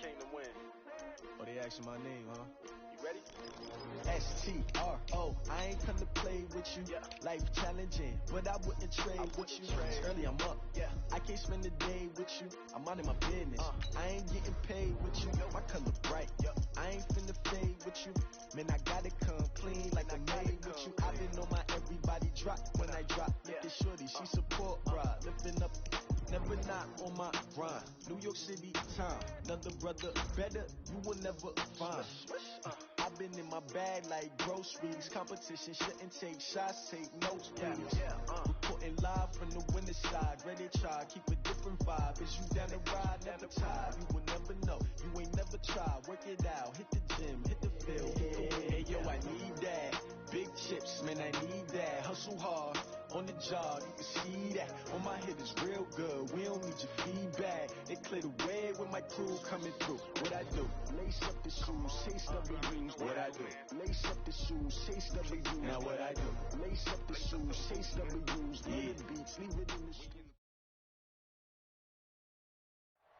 came to win. Oh, they asking my name, huh? You ready? S-T-R-O. I ain't come to play with you. Yeah. Life challenging, but I wouldn't trade with you. It's early, I'm up. Yeah. I can't spend the day with you. I'm out in my business. I ain't getting paid with you. My color bright. Yeah. I ain't finna fade with you. Man, I gotta come clean like I made with you. I been on my everybody drop when I drop. Look at shorty, she support, bruh. Lifting up. Never not on my grind. New York City time. Another brother better, you will never find. I've been in my bag like groceries. Competition shouldn't take shots, take notes, please. Reporting live from the winter side. Ready to try, keep a different vibe. Is you down the ride, never tired. You will never know, you ain't never tried. Work it out, hit the gym, hit the field. Hey yo, I need that. Big chips, man, I need that. Hustle hard. On the job, you can see that. On my head is real good. We don't need your feedback. They clear the way with my crew coming through. What I do? Lace up the shoes, chase W's. What I do? Lace up the shoes, chase W's. Now what I do? Lace up the shoes, chase W's. Leave the beats, leave it in the street.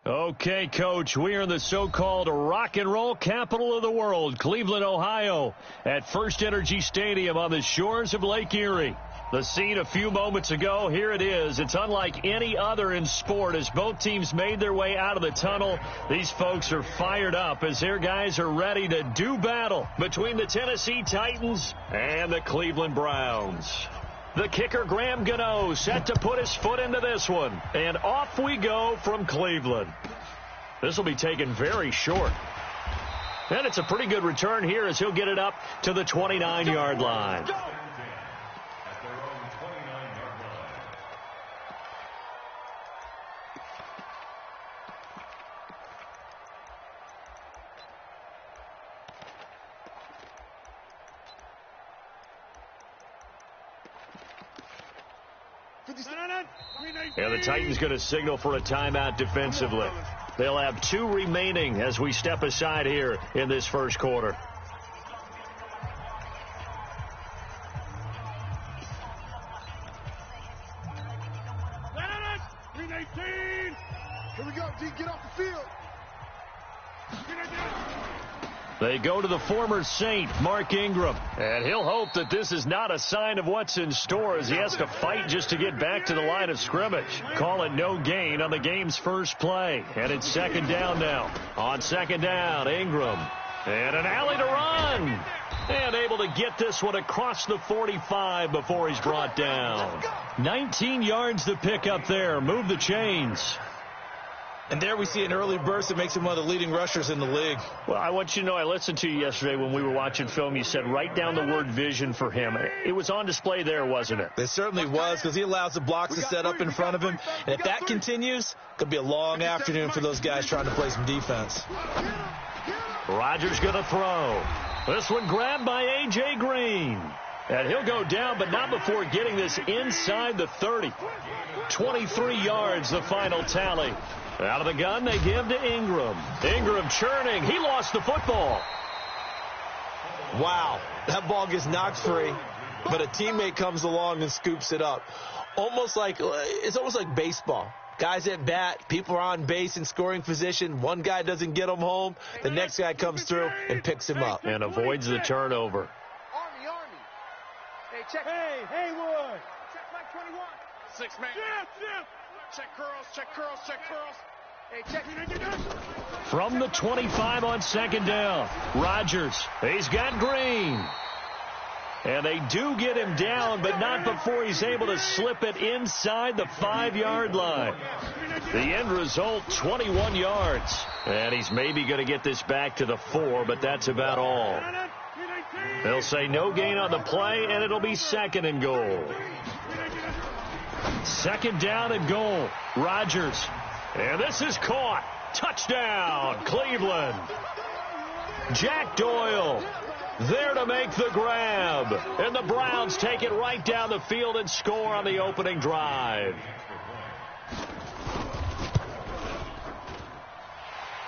Okay, Coach, we are in the so-called rock and roll capital of the world, Cleveland, Ohio, at First Energy Stadium on the shores of Lake Erie. The scene a few moments ago, here it is. It's unlike any other in sport as both teams made their way out of the tunnel. These folks are fired up as their guys are ready to do battle between the Tennessee Titans and the Cleveland Browns. The kicker, Graham Gano, set to put his foot into this one. And off we go from Cleveland. This will be taken very short. And it's a pretty good return here as he'll get it up to the 29-yard line. And the Titans going to signal for a timeout defensively. They'll have 2 remaining as we step aside here in this first quarter. Here we go, D, get off the field. They go to the former Saint, Mark Ingram. And he'll hope that this is not a sign of what's in store as he has to fight just to get back to the line of scrimmage. Call it no gain on the game's first play. And it's second down now. On second down, Ingram. And an alley to run. And able to get this one across the 45 before he's brought down. 19 yards to pick up there. Move the chains. And there we see an early burst that makes him one of the leading rushers in the league. Well, I want you to know, I listened to you yesterday when we were watching film. You said write down the word vision for him. It was on display there, wasn't it? It certainly was, because he allows the blocks to set up in front of him. And if that continues, it could be a long afternoon for those guys trying to play some defense. Rodgers going to throw. This one grabbed by A.J. Green. And he'll go down, but not before getting this inside the 30. 23 yards, the final tally. Out of the gun, they give to Ingram. Ingram churning. He lost the football. Wow. That ball gets knocked free, but a teammate comes along and scoops it up. It's almost like baseball. Guys at bat, people are on base in scoring position. One guy doesn't get him home. The next guy comes through and picks him up. And avoids the turnover. Army. Hey, check. Hey, Haywood. Check Mike 21. 6 man. Check curls. Hey, check. From the 25 on second down, Rodgers. He's got Green. And they do get him down, but not before he's able to slip it inside the 5-yard line. The end result, 21 yards. And he's maybe going to get this back to the 4, but that's about all. They'll say no gain on the play, and it'll be second and goal. Second down and goal. Rodgers. And this is caught. Touchdown, Cleveland. Jack Doyle there to make the grab. And the Browns take it right down the field and score on the opening drive.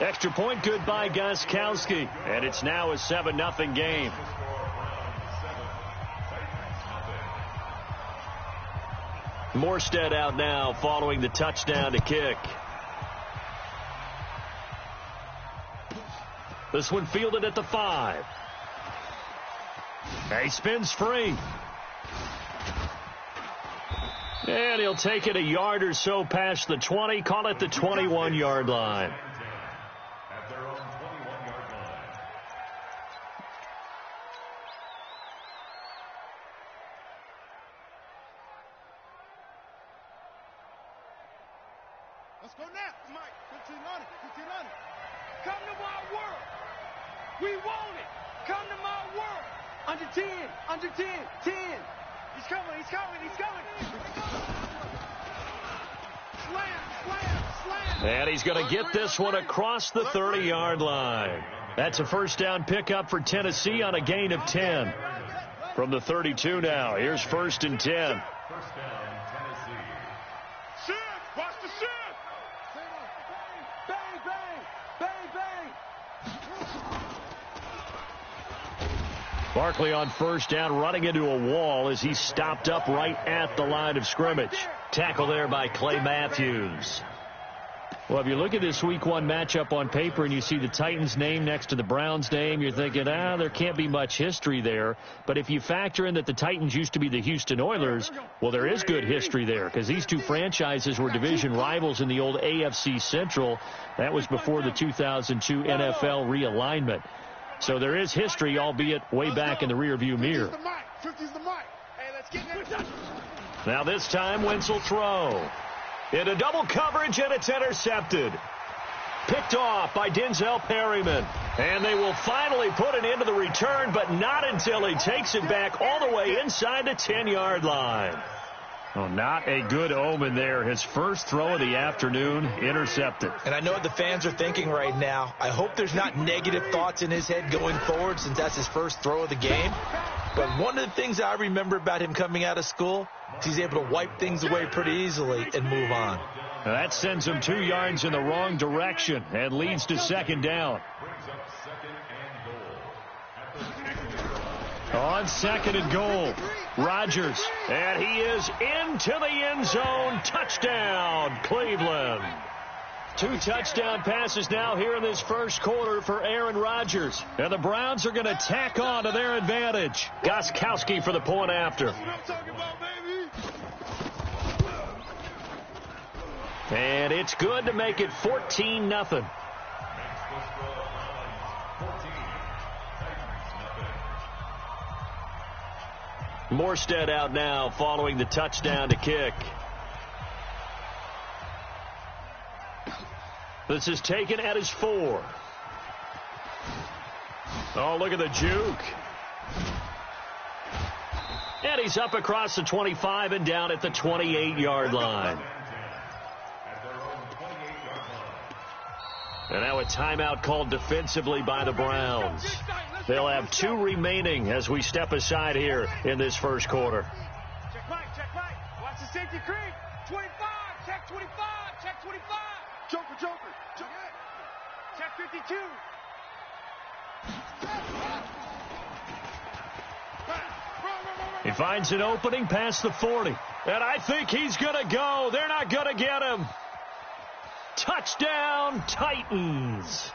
Extra point good by Gostkowski. And it's now a 7-0 game. Morstead out now following the touchdown to kick. This one fielded at the 5. He spins free. And he'll take it a yard or so past the 20. Call it the 21-yard line. At their own 21-yard line. Let's go now, Mike. 1500, 1500. Come to my world. We want it. Come to my world. Under 10, under 10, 10. He's coming, he's coming, he's coming. Slam, slam, slam. And he's going to get this one across the 30-yard line. That's a first down pickup for Tennessee on a gain of 10. From the 32 now, here's 1st and 10. First down, Tennessee. Shift, watch the shift. Bang, bang, bang, bang. Barkley on first down, running into a wall as he's stopped up right at the line of scrimmage. Tackle there by Clay Matthews. Well, if you look at this Week 1 matchup on paper and you see the Titans' name next to the Browns' name, you're thinking, there can't be much history there. But if you factor in that the Titans used to be the Houston Oilers, well, there is good history there because these two franchises were division rivals in the old AFC Central. That was before the 2002 NFL realignment. So there is history, albeit way back in the rearview mirror. 50's the mic. Hey, let's get that. Now this time, Wentz will throw. Into double coverage, and it's intercepted. Picked off by Denzel Perryman. And they will finally put an end to the return, but not until he takes it back all the way inside the 10-yard line. Well, not a good omen there. His first throw of the afternoon, intercepted. And I know what the fans are thinking right now. I hope there's not negative thoughts in his head going forward since that's his first throw of the game. But one of the things I remember about him coming out of school is he's able to wipe things away pretty easily and move on. Now that sends him 2 yards in the wrong direction and leads to second down. Brings up 2nd and goal. On 2nd and goal, Rodgers, and he is into the end zone. Touchdown, Cleveland. 2 touchdown passes now here in this first quarter for Aaron Rodgers. And the Browns are going to tack on to their advantage. Gostkowski for the point after. That's what I'm talking about, baby. And it's good to make it 14-0. Morstead out now following the touchdown to kick. This is taken at his 4. Oh, look at the juke. And he's up across the 25 and down at the 28-yard line. And now a timeout called defensively by the Browns. They'll have 2 remaining as we step aside here in this first quarter. Check right, check right. Watch the safety creep. 25, check 25, check 25. Joker, Joker. Check 52. He finds an opening past the 40. And I think he's going to go. They're not going to get him. Touchdown, Titans.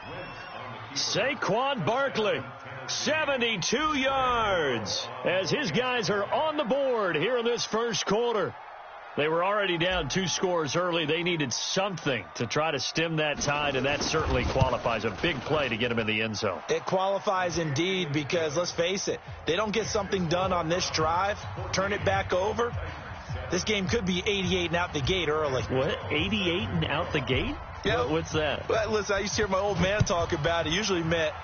Saquon Barkley, 72 yards, as his guys are on the board here in this first quarter. They were already down 2 scores early. They needed something to try to stem that tide, and that certainly qualifies. A big play to get him in the end zone. It qualifies indeed because, let's face it, they don't get something done on this drive, turn it back over. This game could be 88 and out the gate early. What? 88 and out the gate? Yeah. What's that? Well, listen, I used to hear my old man talk about it. Usually meant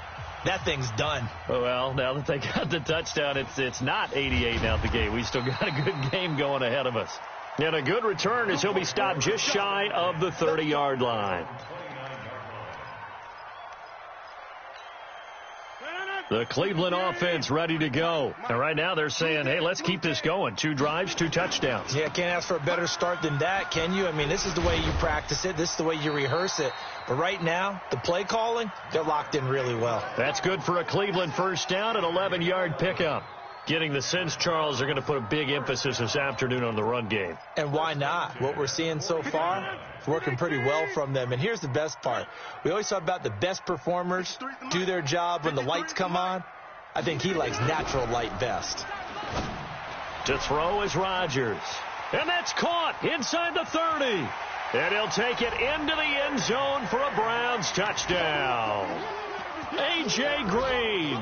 that thing's done. Well, now that they got the touchdown, it's not 88 and out the gate. We still got a good game going ahead of us. And a good return as he'll be stopped just shy of the 30-yard line. The Cleveland offense ready to go. And right now they're saying, hey, let's keep this going. 2 drives, 2 touchdowns. Yeah, can't ask for a better start than that, can you? I mean, this is the way you practice it. This is the way you rehearse it. But right now, the play calling, they're locked in really well. That's good for a Cleveland first down, an 11-yard pickup. Getting the sense, Charles, they're going to put a big emphasis this afternoon on the run game. And why not? What we're seeing so far is working pretty well from them. And here's the best part. We always talk about the best performers do their job when the lights come on. I think he likes natural light best. To throw is Rodgers. And that's caught inside the 30. And he'll take it into the end zone for a Browns touchdown. A.J. Green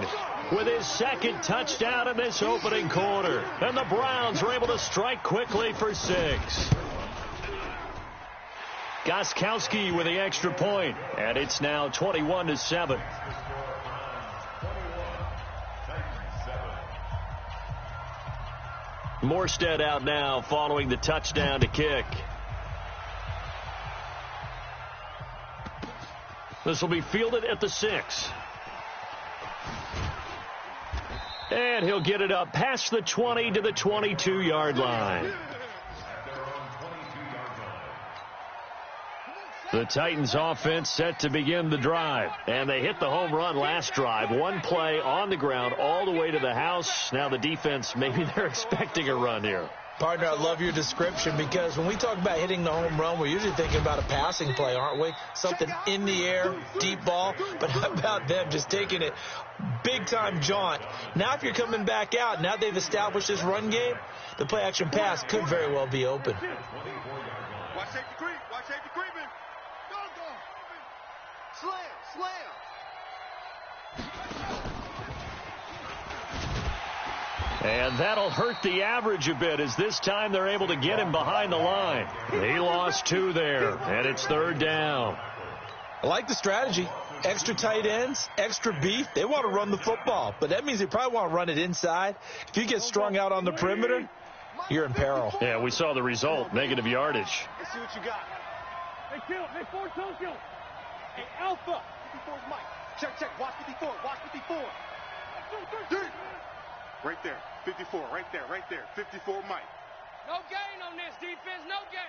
with his second touchdown in this opening quarter. And the Browns are able to strike quickly for 6. Gostkowski with the extra point. And it's now 21-7. Morstead out now following the touchdown to kick. This will be fielded at the 6. And he'll get it up past the 20 to the 22-yard line. The Titans offense set to begin the drive. And they hit the home run last drive. One play on the ground all the way to the house. Now the defense, maybe they're expecting a run here. Partner, I love your description because when we talk about hitting the home run, we're usually thinking about a passing play, aren't we? Something in the air, deep ball. But how about them just taking it big-time jaunt? Now if you're coming back out, now they've established this run game, the play-action pass could very well be open. Watch safety creep. Watch safety creeping. Go. Slam. And that'll hurt the average a bit as this time they're able to get him behind the line. He lost 2 there, and it's 3rd down. I like the strategy. Extra tight ends, extra beef. They want to run the football, but that means they probably want to run it inside. If you get strung out on the perimeter, you're in peril. Yeah, we saw the result, negative yardage. Let's see what you got. Hey, Kill. Hey, Ford, Tokyo. Hey, Alpha. 54's Mike. Check. Watch 54. Watch 54. Right there. 54. Right there. 54 Mike. No gain on this defense. No gain.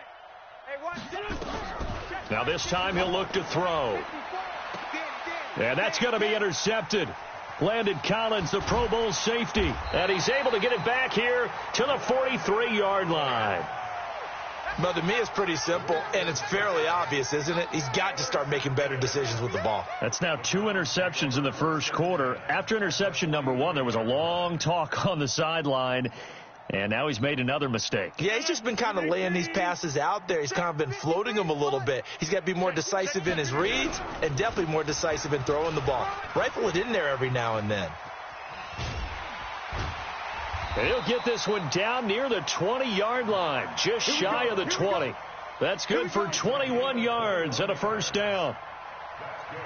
Hey, watch this. Now this time he'll look to throw. And that's going to be intercepted. Landon Collins, the Pro Bowl safety. And he's able to get it back here to the 43-yard line. But to me, it's pretty simple, and it's fairly obvious, isn't it? He's got to start making better decisions with the ball. That's now 2 interceptions in the first quarter. After interception number 1, there was a long talk on the sideline, and now he's made another mistake. Yeah, he's just been kind of laying these passes out there. He's kind of been floating them a little bit. He's got to be more decisive in his reads and definitely more decisive in throwing the ball. Rifle it in there every now and then. He'll get this one down near the 20-yard line, just shy of the 20. That's good for 21 yards and a first down.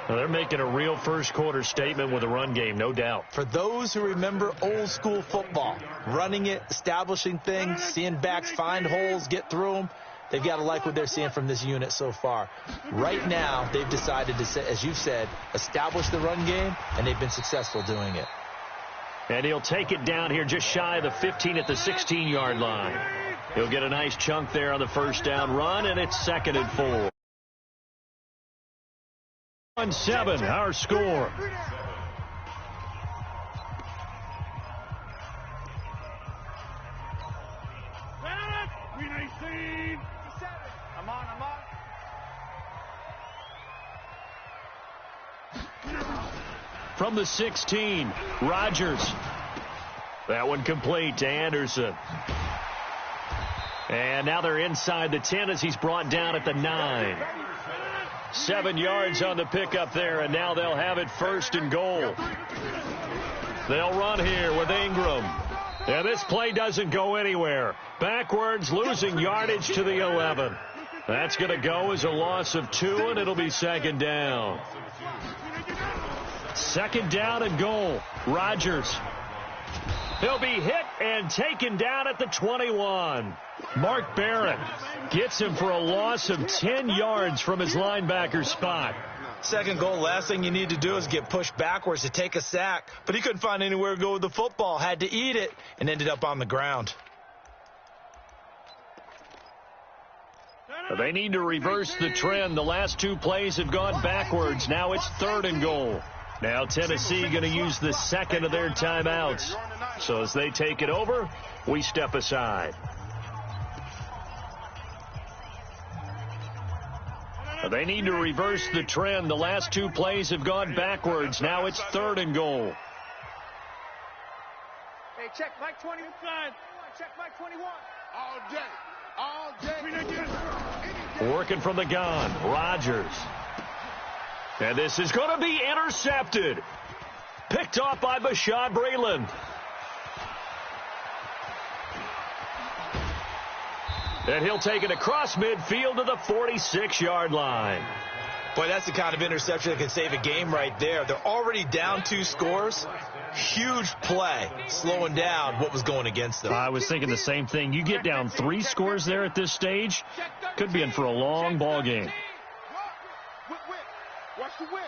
Well, they're making a real first-quarter statement with a run game, no doubt. For those who remember old-school football, running it, establishing things, seeing backs find holes, get through them, they've got to like what they're seeing from this unit so far. Right now, they've decided to, as you've said, establish the run game, and they've been successful doing it. And he'll take it down here just shy of the 15 at the 16-yard line. He'll get a nice chunk there on the first down run, and it's 2nd and 4. 1-7, our score. I'm on. From the 16, Rodgers. That one complete to Anderson. And now they're inside the 10 as he's brought down at the 9. 7 yards on the pickup there, and now they'll have it 1st and goal. They'll run here with Ingram. And this play doesn't go anywhere. Backwards, losing yardage to the 11. That's going to go as a loss of 2, and it'll be 2nd down. 2nd down and goal. Rodgers. He'll be hit and taken down at the 21. Mark Barrett gets him for a loss of 10 yards from his linebacker spot. 2nd goal, last thing you need to do is get pushed backwards to take a sack. But he couldn't find anywhere to go with the football, had to eat it, and ended up on the ground. They need to reverse the trend. The last 2 plays have gone backwards. Now it's 3rd and goal. Now Tennessee going to use the 2nd of their timeouts. So as they take it over, we step aside. They need to reverse the trend. The last two plays have gone backwards. Now it's 3rd and goal. Hey, check Mike 20. Check Mike 21. All day. Working from the gun, Rodgers. And this is going to be intercepted. Picked off by Bashaud Breeland. And he'll take it across midfield to the 46-yard line. Boy, that's the kind of interception that can save a game right there. They're already down 2 scores. Huge play, slowing down what was going against them. I was thinking the same thing. You get down 3 scores there at this stage, could be in for a long ball game. Watch the whip.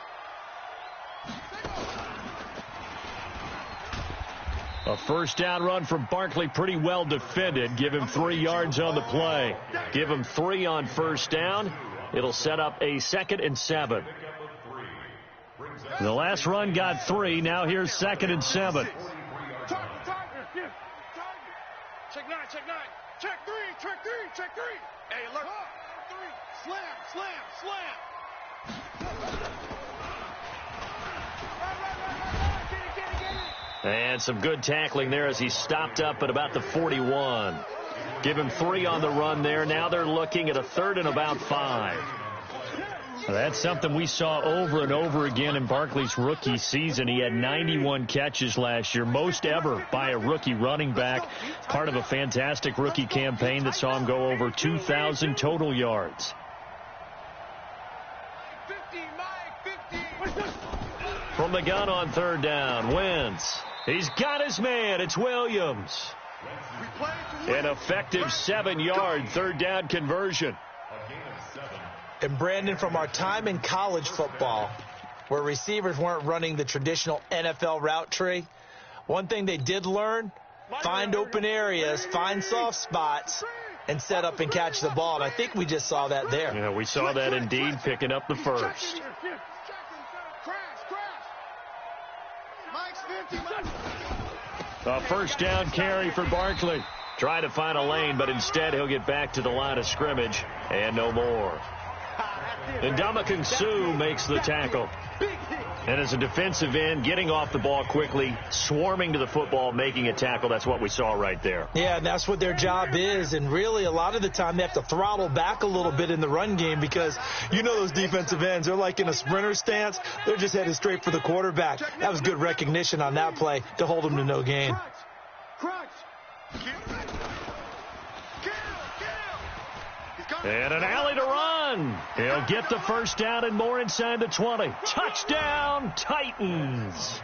A first down run from Barkley, pretty well defended. Give him 3 yards on the play. Give him 3 on first down. It'll set up a 2nd and 7. The last run got 3. Now here's 2nd and 7. Check 9. Check 3. Hey, look. 3. Slam. And some good tackling there as he stopped up at about the 41. Give him 3 on the run there. Now they're looking at a 3rd and about 5. That's something we saw over and over again in Barkley's rookie season. He had 91 catches last year, most ever by a rookie running back. Part of a fantastic rookie campaign that saw him go over 2,000 total yards. From the gun on 3rd down, Wentz. He's got his man. It's Williams. An effective 7-yard 3rd down conversion. And Brandon, from our time in college football, where receivers weren't running the traditional NFL route tree, one thing they did learn, find open areas, find soft spots, and set up and catch the ball. And I think we just saw that there. Yeah, we saw that indeed, picking up the first. A first down carry for Barkley. Try to find a lane, but instead he'll get back to the line of scrimmage and no more. And Ndamukong Suh makes the tackle. And as a defensive end, getting off the ball quickly, swarming to the football, making a tackle, that's what we saw right there. Yeah, and that's what their job is. And really, a lot of the time, they have to throttle back a little bit in the run game because you know those defensive ends, they're like in a sprinter stance. They're just headed straight for the quarterback. That was good recognition on that play to hold them to no gain. And an alley to run. He'll get the first down and more inside the 20. Touchdown, Titans.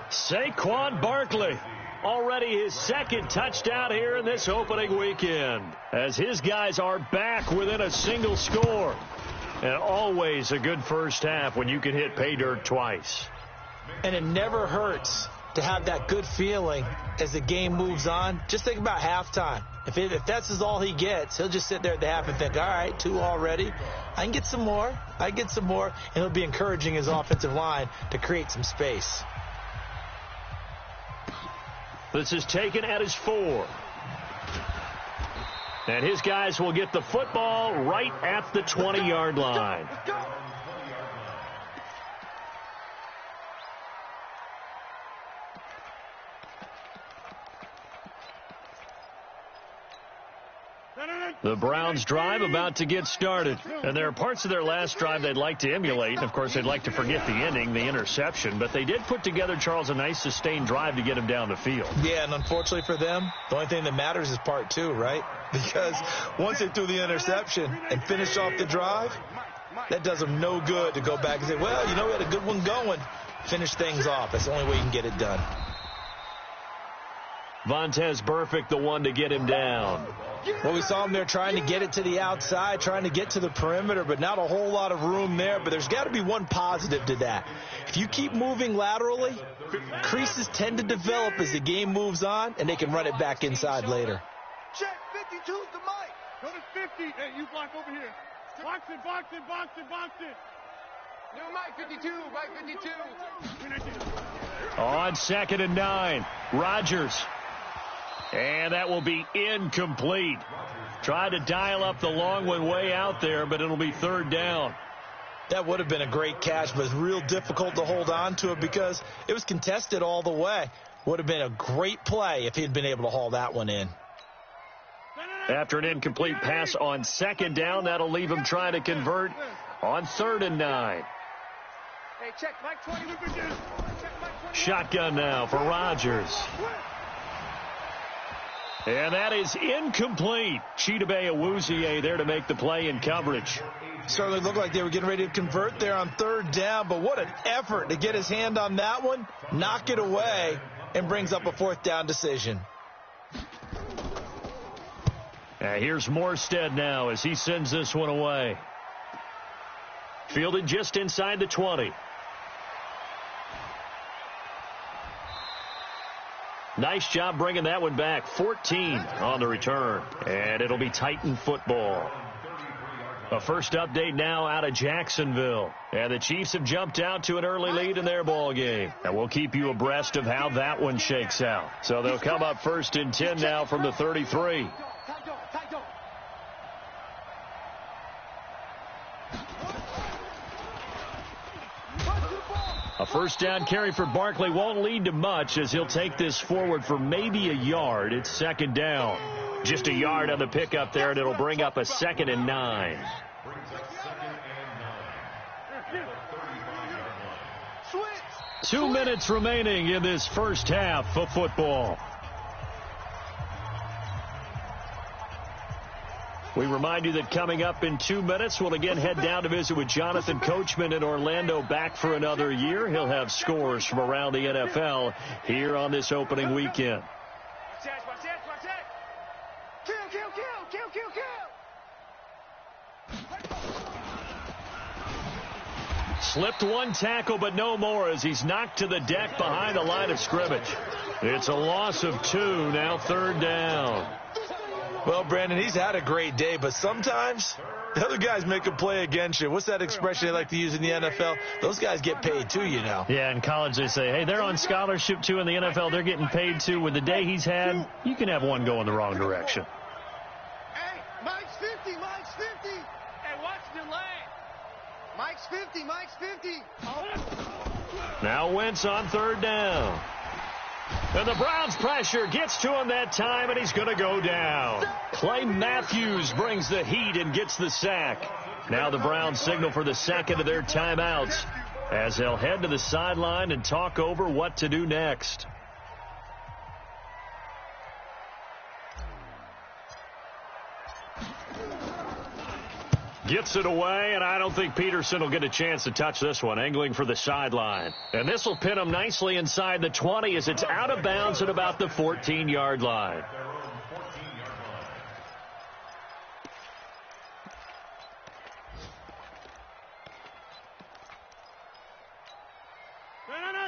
Saquon Barkley. Already his 2nd touchdown here in this opening weekend. As his guys are back within a single score. And always a good first half when you can hit pay dirt twice. And it never hurts to have that good feeling as the game moves on. Just think about halftime. If that's all he gets, he'll just sit there at the half and think, all right, 2 already. I can get some more. And he'll be encouraging his offensive line to create some space. This is taken at his 4. And his guys will get the football right at the 20-yard line. The Browns drive about to get started. And there are parts of their last drive they'd like to emulate. And, of course, they'd like to forget the ending, the interception. But they did put together, Charles, a nice sustained drive to get him down the field. Yeah, and unfortunately for them, the only thing that matters is part 2, right? Because once they threw the interception and finished off the drive, that does them no good to go back and say, well, we had a good one going. Finish things off. That's the only way you can get it done. Vontaze Burfict, the one to get him down. Well, we saw him there trying to get it to the outside, trying to get to the perimeter, but not a whole lot of room there. But there's got to be one positive to that. If you keep moving laterally, creases tend to develop as the game moves on, and they can run it back inside later. Check 52's the mic. Go to 50. Hey, you block over here. Box it. New Mike 52, Mike 52. On 2nd and 9, Rodgers. And that will be incomplete. Tried to dial up the long one way out there, but it'll be 3rd down. That would have been a great catch, but it's real difficult to hold on to it because it was contested all the way. Would have been a great play if he had been able to haul that one in. After an incomplete pass on 2nd down, that'll leave him trying to convert on 3rd and 9. Hey, check Mike 20. Shotgun now for Rodgers. And that is incomplete. Chidobe Awuzie there to make the play in coverage. Certainly looked like they were getting ready to convert there on 3rd down, but what an effort to get his hand on that one, knock it away, and brings up a 4th down decision. Here's Morstead now as he sends this one away. Fielded just inside the 20. Nice job bringing that one back. 14 on the return. And it'll be Titan football. A first update now out of Jacksonville. And the Chiefs have jumped out to an early lead in their ball game. And we'll keep you abreast of how that one shakes out. So they'll come up 1st and 10 now from the 33. A first down carry for Barkley won't lead to much as he'll take this forward for maybe a yard. It's 2nd down. Just a yard on the pickup there, and it'll bring up a 2nd and 9. 2 minutes remaining in this first half of football. We remind you that coming up in 2 minutes, we'll again head down to visit with Jonathan Coachman in Orlando, back for another year. He'll have scores from around the NFL here on this opening weekend. Slipped one tackle, but no more as he's knocked to the deck behind the line of scrimmage. It's a loss of 2, now 3rd down. Well, Brandon, he's had a great day, but sometimes the other guys make a play against you. What's that expression they like to use in the NFL? Those guys get paid too, you know. Yeah, in college they say, hey, they're on scholarship too. In the NFL, they're getting paid too. With the day he's had, you can have one go in the wrong direction. Hey, Mike's 50, Mike's 50. Hey, watch the lane. Mike's 50, Mike's 50. Oh. Now Wentz on 3rd down. And the Browns pressure gets to him that time, and he's going to go down. Clay Matthews brings the heat and gets the sack. Now the Browns signal for the 2nd of their timeouts as they'll head to the sideline and talk over what to do next. Gets it away, and I don't think Peterson will get a chance to touch this one, angling for the sideline. And this will pin him nicely inside the 20 as it's out of bounds at about the 14-yard line.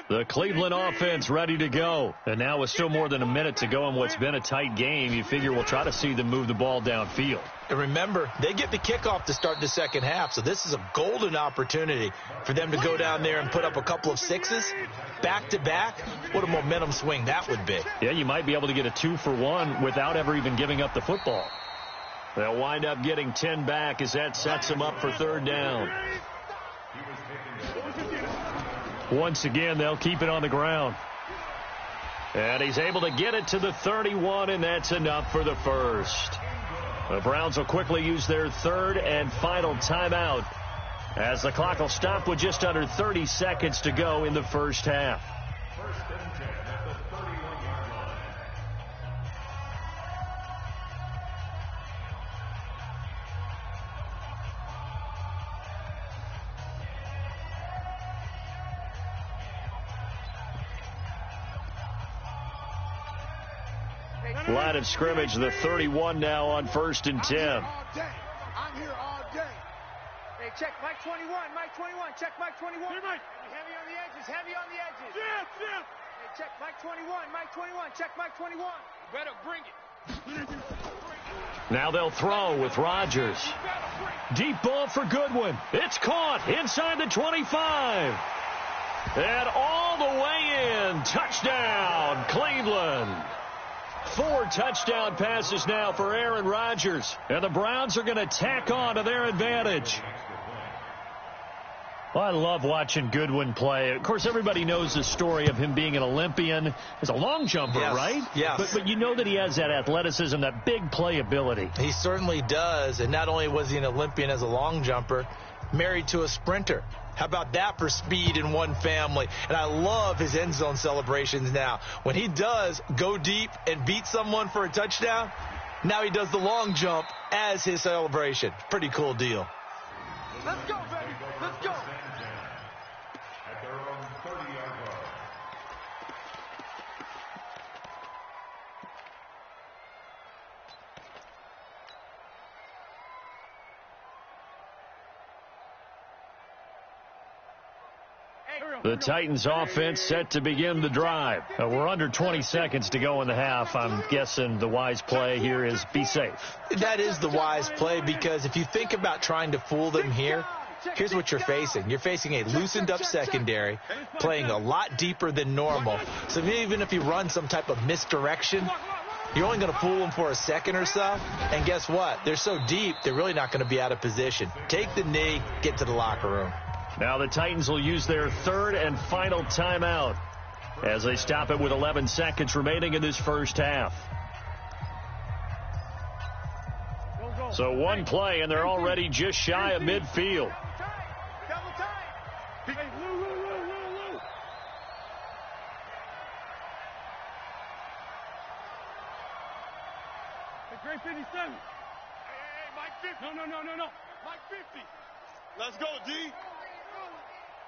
The Cleveland offense ready to go. And now with still more than a minute to go in what's been a tight game, you figure we'll try to see them move the ball downfield. And remember, they get the kickoff to start the second half, so this is a golden opportunity for them to go down there and put up a couple of sixes back-to-back. What a momentum swing that would be. Yeah, you might be able to get a 2-for-1 without ever even giving up the football. They'll wind up getting 10 back as that sets them up for 3rd down. Once again, they'll keep it on the ground. And he's able to get it to the 31, and that's enough for the first. The Browns will quickly use their 3rd and final timeout as the clock will stop with just under 30 seconds to go in the first half. Line of scrimmage, the 31 now on 1st and 10. I'm here all day. Hey, check Mike 21, Mike 21, check Mike 21. Here, Mike. Heavy on the edges, heavy on the edges. Yes, yes. Hey, check Mike 21, Mike 21, check Mike 21. Better bring it. Now they'll throw with Rodgers. Deep ball for Goodwin. It's caught inside the 25. And all the way in. Touchdown, Cleveland. 4 touchdown passes now for Aaron Rodgers. And the Browns are going to tack on to their advantage. Well, I love watching Goodwin play. Of course, everybody knows the story of him being an Olympian. He's a long jumper, right? Yes. But you know that he has that athleticism, that big playability. He certainly does. And not only was he an Olympian as a long jumper, married to a sprinter. How about that for speed in one family? And I love his end zone celebrations now. When he does go deep and beat someone for a touchdown, now he does the long jump as his celebration. Pretty cool deal. Let's go, baby. Let's go. At their own 30-yard line. The Titans offense set to begin the drive. We're under 20 seconds to go in the half. I'm guessing the wise play here is be safe. That is the wise play, because if you think about trying to fool them here, here's what you're facing. You're facing a loosened up secondary, playing a lot deeper than normal. So even if you run some type of misdirection, you're only going to fool them for a second or so. And guess what? They're so deep, they're really not going to be out of position. Take the knee, get to the locker room. Now the Titans will use their third and final timeout as they stop it with 11 seconds remaining in this first half. So one play, and they're already just shy of midfield. Double tight. Hey, Lou. Hey, Gray 57. Hey, Mike 50. No. Mike 50. Let's go, D.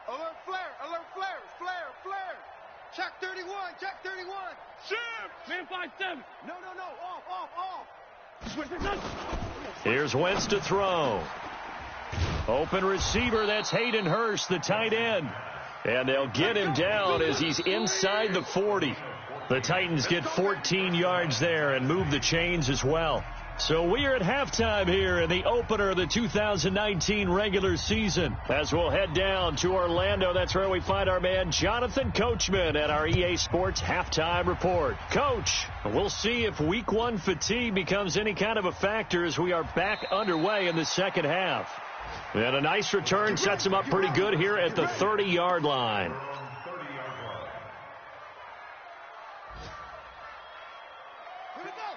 Alert flare. Check 31. Shift. Man 57. No. Off. Here's Wentz to throw. Open receiver, that's Hayden Hurst, the tight end. And they'll get him down as he's inside the 40. The Titans get 14 yards there and move the chains as well. So we are at halftime here in the opener of the 2019 regular season. As we'll head down to Orlando, that's where we find our man Jonathan Coachman at our EA Sports Halftime Report. Coach, we'll see if Week 1 fatigue becomes any kind of a factor as we are back underway in the second half. And a nice return sets him up pretty good here at the 30-yard line.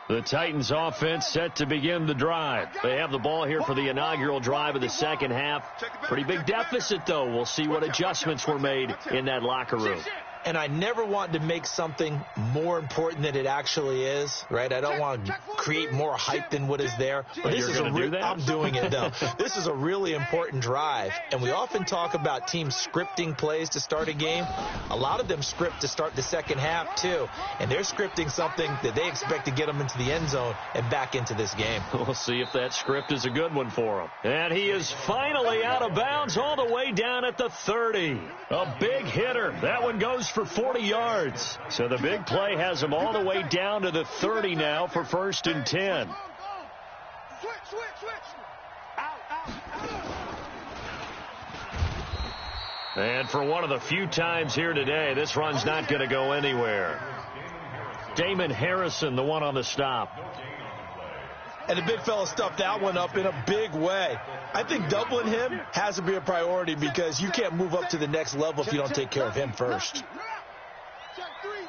The Titans offense set to begin the drive. They have the ball here for the inaugural drive of the second half. Pretty big deficit, though. We'll see what adjustments were made in that locker room. And I never want to make something more important than it actually is, right? I don't want to create more hype than what is there. But this is I'm doing it, though. This is a really important drive. And we often talk about teams scripting plays to start a game. A lot of them script to start the second half, too. And they're scripting something that they expect to get them into the end zone and back into this game. We'll see if that script is a good one for him. And he is finally out of bounds all the way down at the 30. A big hitter. That one goes for 40 yards. So the big play has him all the way down to the 30 now for 1st and 10. Switch. Out. And for one of the few times here today, this run's not going to go anywhere. Damon Harrison, the one on the stop. And the big fella stuffed that one up in a big way. I think doubling him has to be a priority, because you can't move up to the next level if you don't take care of him first. Check three.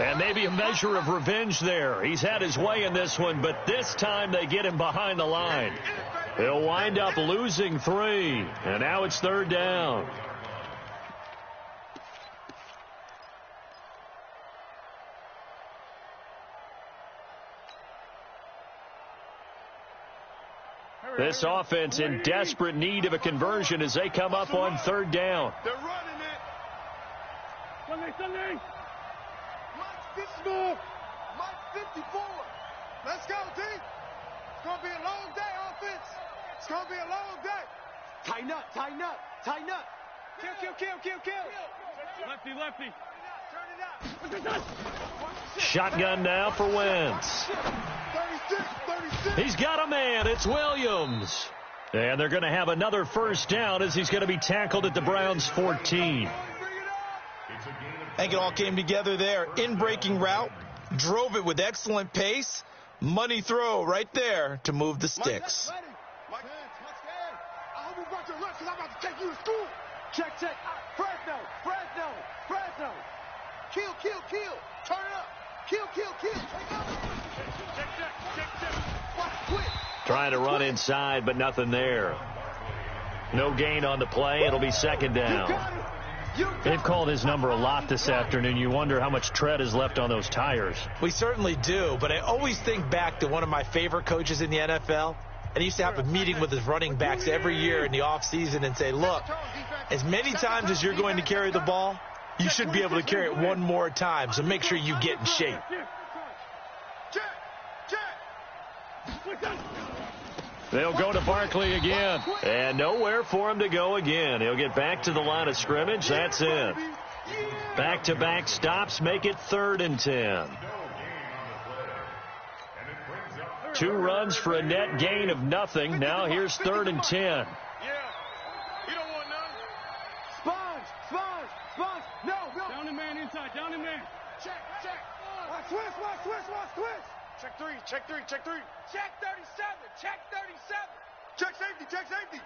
And maybe a measure of revenge there. He's had his way in this one, but this time they get him behind the line. He'll wind up losing 3. And now it's 3rd down. This offense in desperate need of a conversion as they come up on 3rd down. They're running it. Sunday. Mike 54. Let's go, D. It's going to be a long day, offense. It's going to be a long day. Tighten up. Kill. Lefty. Turn it out. Shotgun now for Wentz. 30 He's got a man. It's Williams. And they're going to have another first down as he's going to be tackled at the Browns' 14. I think it all came together there. In-breaking route, drove it with excellent pace. Money throw right there to move the sticks. Mike, I hope you brought your lunch because I'm about to take you to school. Check. Fresno. Kill. Turn it up. Kill. Take up. Check. Quick. Trying to run inside, but nothing there. No gain on the play. It'll be second down. They've called his number a lot this afternoon. You wonder how much tread is left on those tires. We certainly do, but I always think back to one of my favorite coaches in the NFL. And he used to have a meeting with his running backs every year in the offseason and say, look, as many times as you're going to carry the ball, you should be able to carry it one more time, so make sure you get in shape. They'll go to Barkley again, and nowhere for him to go again. He'll get back to the line of scrimmage. That's it. Back-to-back stops make it 3rd and 10. 2 runs for a net gain of nothing. Now here's 3rd and 10. Yeah. You don't want none. Sponge. No. Down and man inside. Check. Watch twist. Check three. Check 37. Check safety.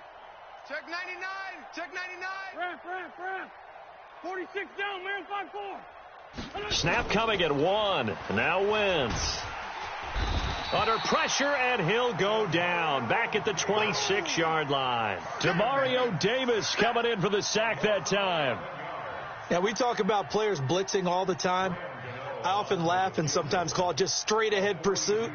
Check 99. Ramp. 46 down, man. 5-4. Snap coming at 1. Now Wentz. Under pressure, and he'll go down. Back at the 26-yard line. Demario Davis coming in for the sack that time. Yeah, we talk about players blitzing all the time. I often laugh and sometimes call it just straight-ahead pursuit.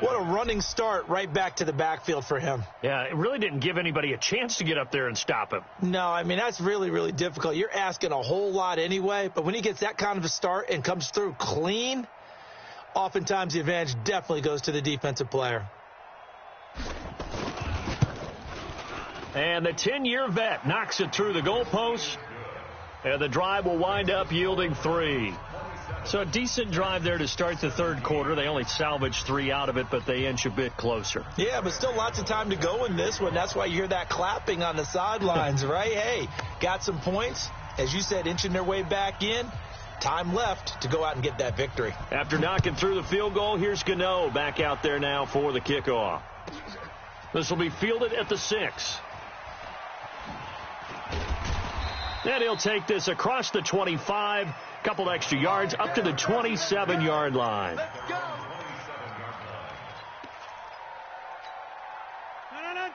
What a running start right back to the backfield for him. Yeah, it really didn't give anybody a chance to get up there and stop him. No, I mean, that's really, really difficult. You're asking a whole lot anyway, but when he gets that kind of a start and comes through clean, oftentimes the advantage definitely goes to the defensive player. And the 10-year vet knocks it through the goalpost, and the drive will wind up yielding 3. So a decent drive there to start the 3rd quarter. They only salvaged 3 out of it, but they inch a bit closer. Yeah, but still lots of time to go in this one. That's why you hear that clapping on the sidelines, right? Hey, got some points. As you said, inching their way back in. Time left to go out and get that victory. After knocking through the field goal, here's Gano back out there now for the kickoff. This will be fielded at the 6. And he'll take this across the 25, couple extra yards, up to the 27-yard line.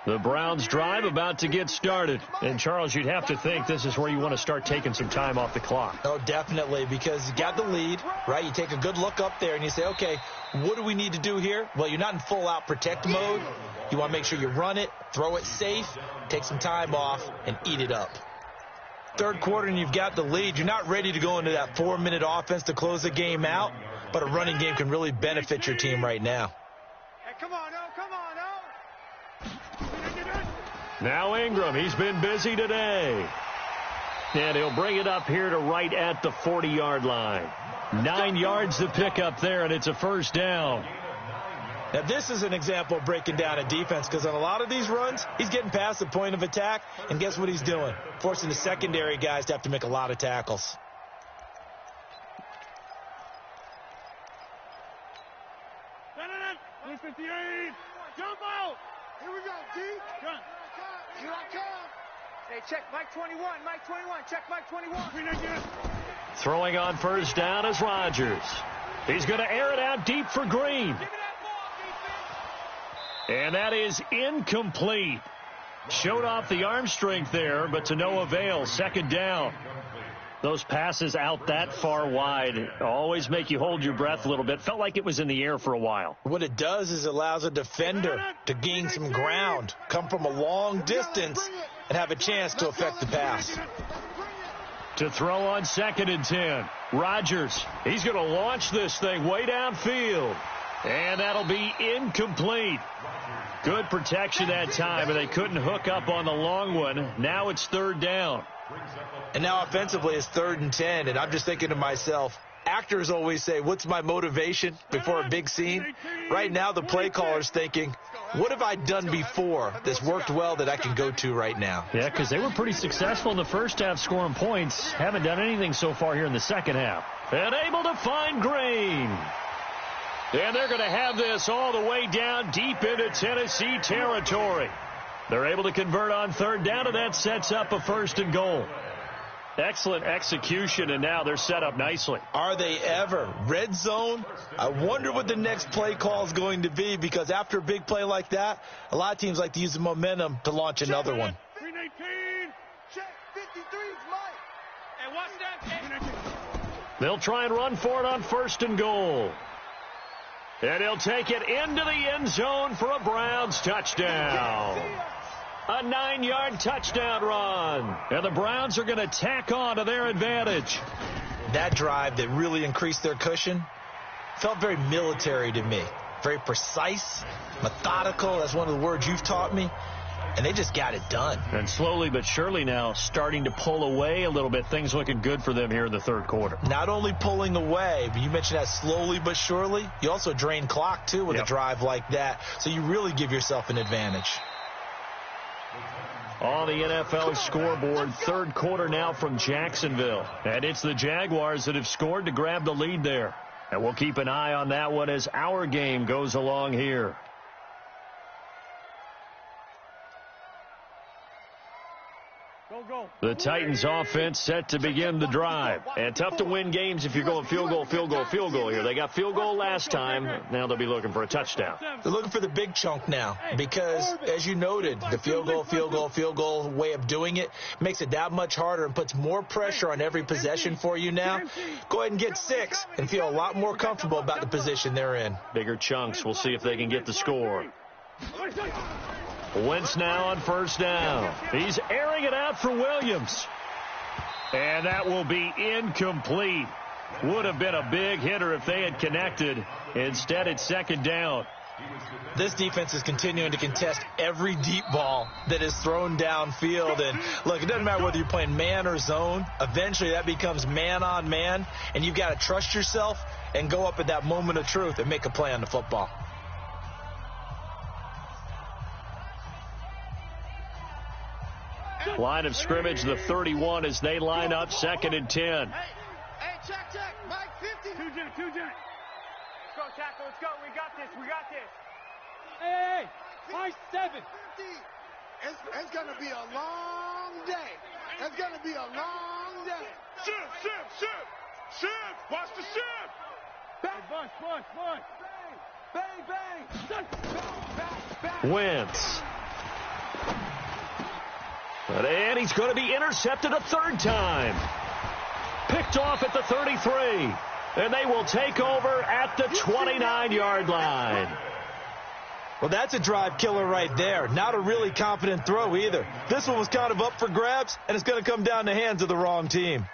The Browns drive about to get started. And, Charles, you'd have to think this is where you want to start taking some time off the clock. Oh, definitely, because you got the lead, right? You take a good look up there and you say, okay, what do we need to do here? Well, you're not in full-out protect mode. You want to make sure you run it, throw it safe, take some time off, and eat it up. 3rd quarter and you've got the lead. You're not ready to go into that 4-minute offense to close the game out, but a running game can really benefit your team right now. Hey, come on, oh. Now Ingram, he's been busy today. And he'll bring it up here to right at the 40-yard line. 9 yards to pick up there, and it's a first down. Now, this is an example of breaking down a defense, because on a lot of these runs, he's getting past the point of attack, and guess what he's doing? Forcing the secondary guys to have to make a lot of tackles. Jump out! Here we go, D. Jump. Here I come. Hey, check Mike 21. Check Mike 21. Throwing on first down is Rodgers. He's going to air it out deep for Green. And that is incomplete. Showed off the arm strength there, but to no avail. 2nd down. Those passes out that far wide always make you hold your breath a little bit. Felt like it was in the air for a while. What it does is it allows a defender to gain some ground, come from a long distance, and have a chance to affect the pass. To throw on 2nd and 10. Rodgers, he's going to launch this thing way downfield. And that'll be incomplete. Good protection that time, and they couldn't hook up on the long one. Now it's 3rd down. And now offensively it's 3rd and 10, and I'm just thinking to myself, Actors always say, what's my motivation before a big scene? Right now, the play caller's thinking, what have I done before that's worked well that I can go to right now? Yeah, because they were pretty successful in the first half scoring points. Haven't done anything so far here in the second half. And able to find Green. And they're going to have this all the way down deep into Tennessee territory. They're able to convert on third down, and that sets up a 1st and goal. Excellent execution, and now they're set up nicely. Are they ever? Red zone? I wonder what the next play call is going to be, because after a big play like that, a lot of teams like to use the momentum to launch another one. 319. Check 53's Mike. And watch that. They'll try and run for it on 1st and goal. And he'll take it into the end zone for a Browns touchdown. A 9-yard touchdown run. And the Browns are going to tack on to their advantage. That drive that really increased their cushion felt very military to me. Very precise, methodical. That's one of the words you've taught me. And they just got it done. And slowly but surely now starting to pull away a little bit. Things looking good for them here in the third quarter. Not only pulling away, but you mentioned that slowly but surely. You also drain clock, too, with a drive like that. So you really give yourself an advantage. On the NFL scoreboard, third quarter now from Jacksonville. And it's the Jaguars that have scored to grab the lead there. And we'll keep an eye on that one as our game goes along here. The Titans offense set to begin the drive. And tough to win games if you're going field goal here. They got field goal last time. Now they'll be looking for a touchdown. They're looking for the big chunk now because, as you noted, the field goal way of doing it makes it that much harder and puts more pressure on every possession for you now. Go ahead and get 6 and feel a lot more comfortable about the position they're in. Bigger chunks. We'll see if they can get the score. Wentz now on 1st down. He's airing it out for Williams. And that will be incomplete. Would have been a big hitter if they had connected. Instead, it's 2nd down. This defense is continuing to contest every deep ball that is thrown downfield. And, look, it doesn't matter whether you're playing man or zone. Eventually, that becomes man on man. And you've got to trust yourself and go up at that moment of truth and make a play on the football. Line of scrimmage, the 31 as they line up, 2nd and 10. Hey, check. Mike 50. Two jet. Let's go, tackle. Let's go. We got this. Hey, Mike 7. 50. It's going to be a long day. Shift. Watch the shift. Bust. Bang. Wentz. And he's going to be intercepted a 3rd time. Picked off at the 33. And they will take over at the 29-yard line. Well, that's a drive killer right there. Not a really confident throw either. This one was kind of up for grabs, and it's going to come down the hands of the wrong team.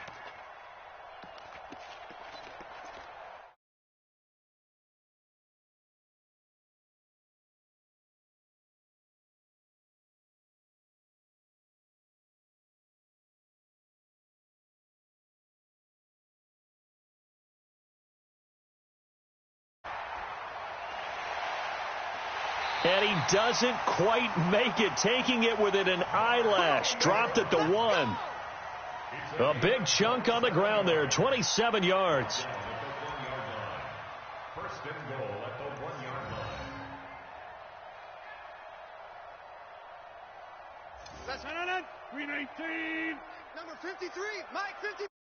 And he doesn't quite make it, taking it within an eyelash. Dropped at the 1. A big chunk on the ground there, 27 yards. 1st and goal at the 1-yard line. That's 319. Number 53, Mike 50.